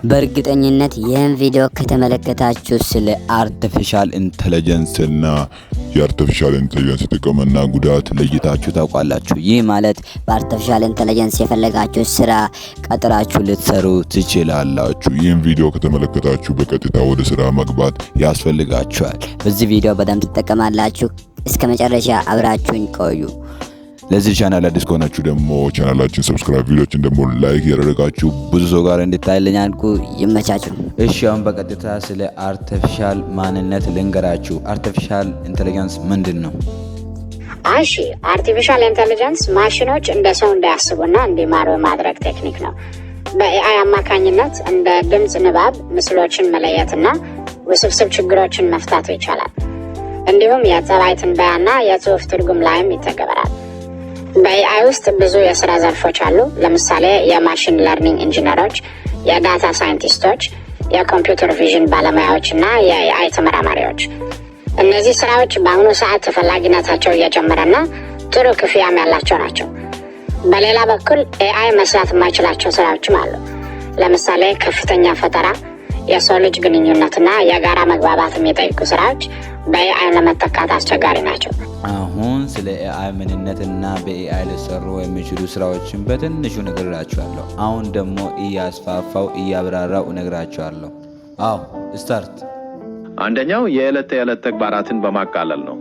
በእርግጠኝነት ይህን ቪዲዮ ከተመለከታችሁ ስለ አርቲፊሻል ኢንተለጀንስ እና የአርቲፊሻል ኢንተለጀንስ ጥቅምና ጉዳት ለይታችሁ ታውቃላችሁ። ይህ ማለት በአርቲፊሻል ኢንተለጀንስ የፈለጋችሁ ስራ ቀጥራችሁ ልትሰሩ ትችላላችሁ። ይህን ቪዲዮ ከተመለከታችሁ በቀጥታ ወደ ስራ መግባት ያስፈልጋችኋል። በዚህ ቪዲዮ በደንብ ትጠቀማላችሁ። እስከ መጨረሻ አብራችሁኝ ቆዩ። ለዚህ ቻናል አዲስ ከሆናችሁ ደግሞ ቻናላችን ሰብስክራይብ፣ ቪዲዮችን ደግሞ ላይክ ያደረጋችሁ ብዙ ሰው ጋር እንድታይልኝ አልኩ። ይመቻችሁ። እሺ አሁን በቀጥታ ስለ አርቲፊሻል ማንነት ልንገራችሁ። አርቲፊሻል ኢንተለጀንስ ምንድን ነው? እሺ አርቲፊሻል ኢንተለጀንስ ማሽኖች እንደ ሰው እንዲያስቡና እንዲማሩ የማድረግ ቴክኒክ ነው። በኤአይ አማካኝነት እንደ ድምፅ ንባብ፣ ምስሎችን መለየትና ውስብስብ ችግሮችን መፍታት ይቻላል። እንዲሁም የጸባይ ትንበያና የጽሁፍ ትርጉም ላይም ይተገበራል። በኤአይ ውስጥ ብዙ የስራ ዘርፎች አሉ። ለምሳሌ የማሽን ለርኒንግ ኢንጂነሮች፣ የዳታ ሳይንቲስቶች፣ የኮምፒውተር ቪዥን ባለሙያዎች እና የኤአይ ተመራማሪዎች። እነዚህ ስራዎች በአሁኑ ሰዓት ተፈላጊነታቸው እየጨመረና ጥሩ ክፍያም ያላቸው ናቸው። በሌላ በኩል ኤአይ መስራት የማይችላቸው ስራዎችም አሉ። ለምሳሌ ከፍተኛ ፈጠራ፣ የሰው ልጅ ግንኙነትና የጋራ መግባባት የሚጠይቁ ስራዎች በኤአይ ለመተካት አስቸጋሪ ናቸው። አሁን ስለ ኤአይ ምንነትና በኤአይ ሊሰሩ የሚችሉ ስራዎችን በትንሹ እነግራችኋለሁ። አሁን ደግሞ እያስፋፋው እያብራራው እነግራችኋለሁ። ስታርት። አንደኛው የዕለት ተዕለት ተግባራትን በማቃለል ነው።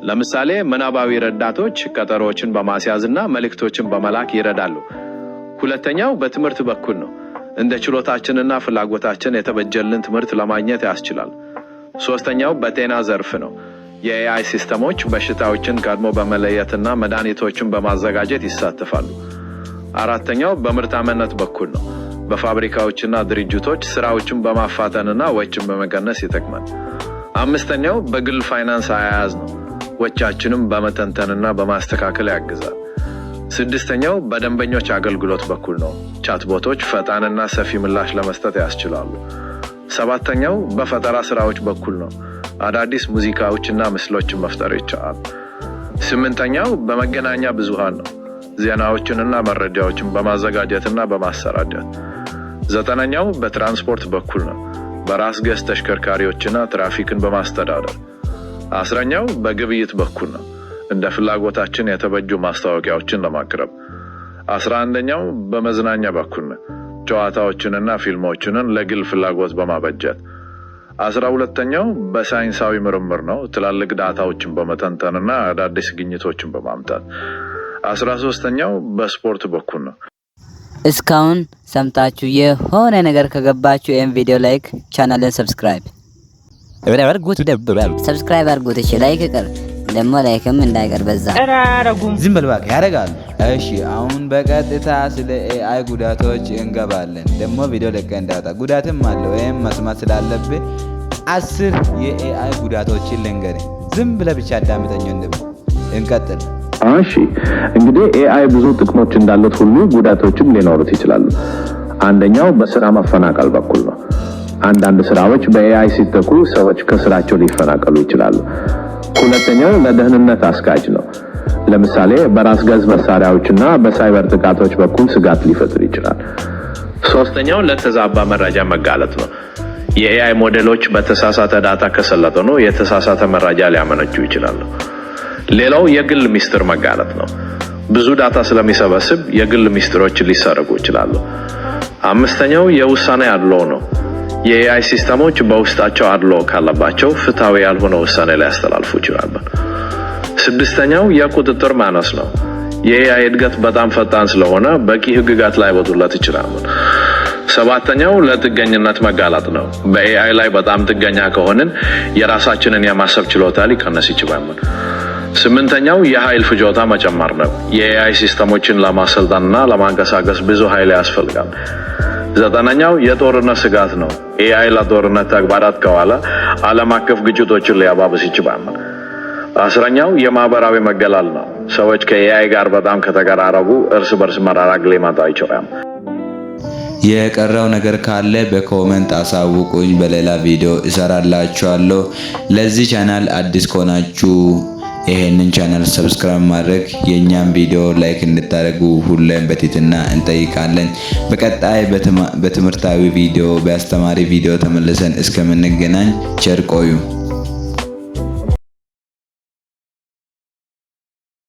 ለምሳሌ ምናባዊ ረዳቶች ቀጠሮዎችን በማስያዝና መልእክቶችን በመላክ ይረዳሉ። ሁለተኛው በትምህርት በኩል ነው። እንደ ችሎታችንና ፍላጎታችን የተበጀልን ትምህርት ለማግኘት ያስችላል። ሶስተኛው በጤና ዘርፍ ነው። የኤአይ ሲስተሞች በሽታዎችን ቀድሞ በመለየትና መድኃኒቶችን በማዘጋጀት ይሳተፋሉ። አራተኛው በምርታማነት በኩል ነው። በፋብሪካዎችና ድርጅቶች ስራዎችን በማፋጠንና ወጪን በመቀነስ ይጠቅማል። አምስተኛው በግል ፋይናንስ አያያዝ ነው። ወጪያችንን በመተንተንና በማስተካከል ያግዛል። ስድስተኛው በደንበኞች አገልግሎት በኩል ነው። ቻትቦቶች ፈጣንና ሰፊ ምላሽ ለመስጠት ያስችላሉ። ሰባተኛው በፈጠራ ስራዎች በኩል ነው። አዳዲስ ሙዚቃዎችና ምስሎችን መፍጠር ይቻላል። ስምንተኛው በመገናኛ ብዙሃን ነው። ዜናዎችንና መረጃዎችን በማዘጋጀትና በማሰራጨት። ዘጠነኛው በትራንስፖርት በኩል ነው። በራስ ገዝ ተሽከርካሪዎችና ትራፊክን በማስተዳደር። አስረኛው በግብይት በኩል ነው። እንደ ፍላጎታችን የተበጁ ማስታወቂያዎችን ለማቅረብ። 11ኛው በመዝናኛ በኩል ነው። ጨዋታዎችንና ፊልሞችንን ለግል ፍላጎት በማበጀት። 12ኛው በሳይንሳዊ ምርምር ነው። ትላልቅ ዳታዎችን በመተንተንና አዳዲስ ግኝቶችን በማምጣት። 13ኛው በስፖርት በኩል ነው። እስካሁን ሰምታችሁ የሆነ ነገር ከገባችሁ ይህን ቪዲዮ ላይክ፣ ቻናልን ሰብስክራይብ አድርጉት። እሺ ላይክ ቀር ደግሞ ላይክም እንዳይቀር በዛ ዝም በል እባክህ ያደርጋሉ። እሺ አሁን በቀጥታ ስለ ኤአይ ጉዳቶች እንገባለን። ደግሞ ቪዲዮ ለቀ እንዳወጣ ጉዳትም አለው። ወይም መስማት ስላለብህ 10 የኤአይ ጉዳቶችን ልንገርህ። ዝም ብለህ ብቻ አዳምጠኝ። እንቀጥል። እሺ እንግዲህ ኤአይ ብዙ ጥቅሞች እንዳሉት ሁሉ ጉዳቶችም ሊኖሩት ይችላሉ። አንደኛው በስራ መፈናቀል በኩል ነው። አንዳንድ ስራዎች በኤአይ ሲተኩ ሰዎች ከስራቸው ሊፈናቀሉ ይችላሉ። ሁለተኛው ለደህንነት አስጋጅ ነው። ለምሳሌ በራስ ገዝ መሳሪያዎችና በሳይበር ጥቃቶች በኩል ስጋት ሊፈጥር ይችላል። ሶስተኛው ለተዛባ መረጃ መጋለጥ ነው። የኤአይ ሞዴሎች በተሳሳተ ዳታ ከሰለጠኑ የተሳሳተ መረጃ ሊያመነጩ ይችላሉ። ሌላው የግል ሚስጥር መጋለጥ ነው። ብዙ ዳታ ስለሚሰበስብ የግል ሚስጥሮች ሊሰረቁ ይችላሉ። አምስተኛው የውሳኔ አድሎ ነው። የኤአይ ሲስተሞች በውስጣቸው አድሎ ካለባቸው ፍትሃዊ ያልሆነ ውሳኔ ሊያስተላልፉ ይችላሉ። ስድስተኛው የቁጥጥር ማነስ ነው። የኤአይ እድገት በጣም ፈጣን ስለሆነ በቂ ህግጋት ላይ ወጡለት ይችላሉ። ሰባተኛው ለጥገኝነት መጋለጥ ነው። በኤአይ ላይ በጣም ጥገኛ ከሆንን የራሳችንን የማሰብ ችሎታ ሊቀንስ ይችላል። ስምንተኛው የኃይል ፍጆታ መጨመር ነው። የኤአይ ሲስተሞችን ለማሰልጠንና ለማንቀሳቀስ ብዙ ኃይል ያስፈልጋል። ዘጠነኛው የጦርነት ስጋት ነው። ኤአይ ለጦርነት ተግባራት ከዋለ ዓለም አቀፍ ግጭቶችን ሊያባብስ ይችላል። 10ኛው የማህበራዊ መገለል ነው። ሰዎች ከኤአይ ጋር በጣም ከተቀራረቡ እርስ በርስ መራራቅ ሊመጣ ይችላል። የቀረው ነገር ካለ በኮሜንት አሳውቁኝ። በሌላ ቪዲዮ እሰራላችኋለሁ። ለዚህ ቻናል አዲስ ከሆናችሁ ይሄንን ቻናል ሰብስክራይብ ማድረግ የኛን ቪዲዮ ላይክ እንድታደርጉ ሁሌም በትህትና እንጠይቃለን። በቀጣይ በትምህርታዊ ቪዲዮ በአስተማሪ ቪዲዮ ተመልሰን እስከምንገናኝ ቸር ቆዩ።